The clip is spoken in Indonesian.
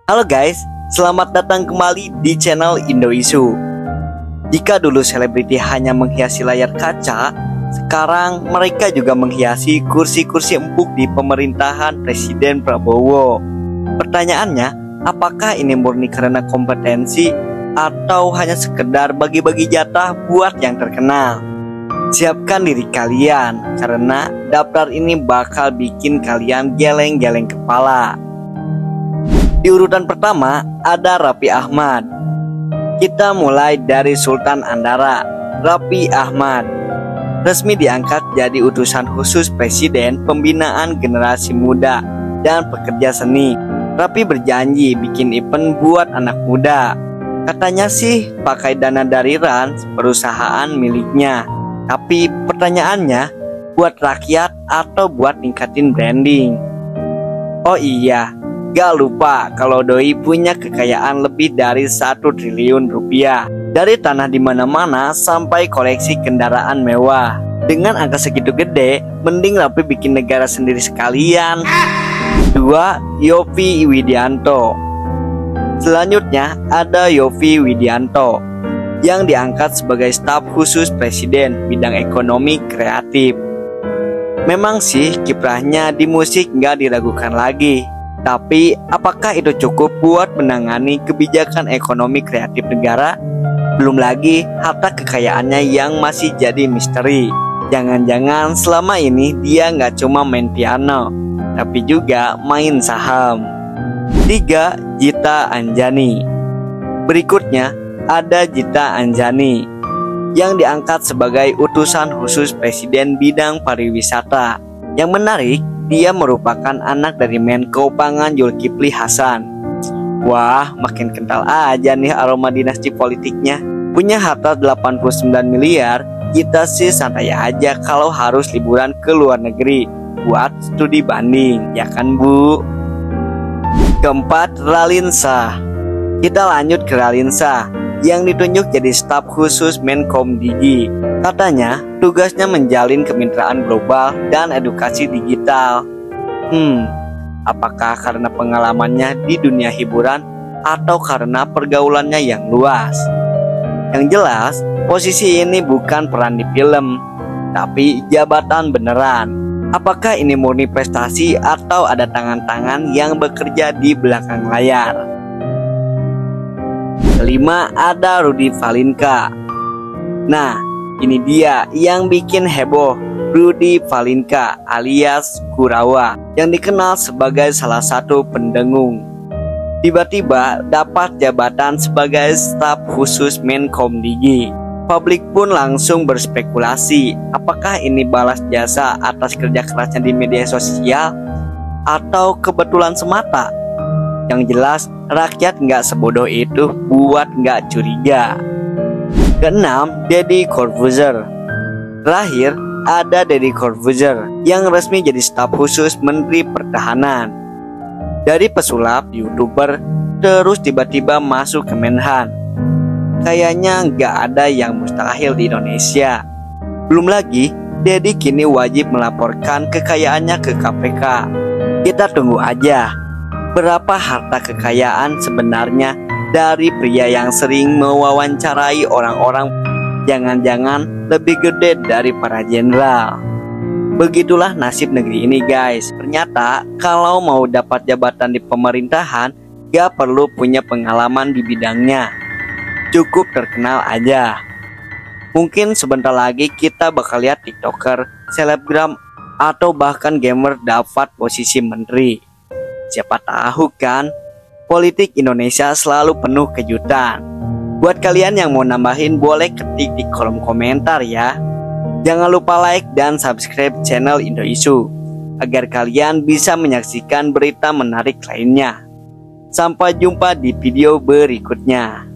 Halo guys, selamat datang kembali di channel Indo-Isu. Jika dulu selebriti hanya menghiasi layar kaca, sekarang mereka juga menghiasi kursi-kursi empuk di pemerintahan Presiden Prabowo. Pertanyaannya, apakah ini murni karena kompetensi atau hanya sekedar bagi-bagi jatah buat yang terkenal? Siapkan diri kalian, karena daftar ini bakal bikin kalian geleng-geleng kepala. Di urutan pertama ada Raffi Ahmad. Kita mulai dari Sultan Andara. Raffi Ahmad resmi diangkat jadi utusan khusus Presiden Pembinaan Generasi Muda dan Pekerja Seni. Raffi berjanji bikin event buat anak muda. Katanya sih pakai dana dari RANS, perusahaan miliknya. Tapi pertanyaannya, buat rakyat atau buat ningkatin branding? Oh iya, gak lupa kalau Doi punya kekayaan lebih dari 1 triliun rupiah. Dari tanah di mana-mana sampai koleksi kendaraan mewah. Dengan angka segitu gede, mending Raffi bikin negara sendiri sekalian. 2. Yovie Widianto. Selanjutnya ada Yovie Widianto yang diangkat sebagai staf khusus Presiden bidang ekonomi kreatif. Memang sih kiprahnya di musik nggak diragukan lagi. Tapi apakah itu cukup buat menangani kebijakan ekonomi kreatif negara? Belum lagi harta kekayaannya yang masih jadi misteri. Jangan-jangan selama ini dia nggak cuma main piano, tapi juga main saham. 3. Gita Anjani. Berikutnya ada Gita Anjani yang diangkat sebagai utusan khusus Presiden bidang pariwisata. Yang menarik, dia merupakan anak dari Menko Pangan Zulkifli Hasan. Wah, makin kental aja nih aroma dinasti politiknya. Punya harta 89 miliar, Gita sih santai aja kalau harus liburan ke luar negeri buat studi banding, ya kan Bu? Keempat, Raline Shah. Kita lanjut ke Raline Shah yang ditunjuk jadi staf khusus Menkomdigi. Katanya tugasnya menjalin kemitraan global dan edukasi digital. Apakah karena pengalamannya di dunia hiburan atau karena pergaulannya yang luas? Yang jelas, posisi ini bukan peran di film, tapi jabatan beneran. Apakah ini murni prestasi atau ada tangan-tangan yang bekerja di belakang layar? 5. Ada Rudy Valinka. Nah, ini dia yang bikin heboh. Rudy Valinka alias Kurawa, yang dikenal sebagai salah satu pendengung, tiba-tiba dapat jabatan sebagai staf khusus Menkomdigi. Publik pun langsung berspekulasi, apakah ini balas jasa atas kerja kerasnya di media sosial atau kebetulan semata? Yang jelas, rakyat nggak sebodoh itu buat nggak curiga. Keenam, Deddy Corbuzier. Terakhir, ada Deddy Corbuzier yang resmi jadi staf khusus Menteri Pertahanan. Dari pesulap, YouTuber, terus tiba-tiba masuk ke Menhan. Kayaknya nggak ada yang mustahil di Indonesia. Belum lagi, Deddy kini wajib melaporkan kekayaannya ke KPK. Kita tunggu aja berapa harta kekayaan sebenarnya dari pria yang sering mewawancarai orang-orang, jangan-jangan lebih gede dari para jenderal. Begitulah nasib negeri ini guys. Ternyata kalau mau dapat jabatan di pemerintahan, gak perlu punya pengalaman di bidangnya, cukup terkenal aja. Mungkin sebentar lagi kita bakal lihat TikToker, selebgram, atau bahkan gamer dapat posisi menteri. Siapa tahu kan, politik Indonesia selalu penuh kejutan. Buat kalian yang mau nambahin boleh ketik di kolom komentar ya. Jangan lupa like dan subscribe channel Indo-Isu agar kalian bisa menyaksikan berita menarik lainnya. Sampai jumpa di video berikutnya.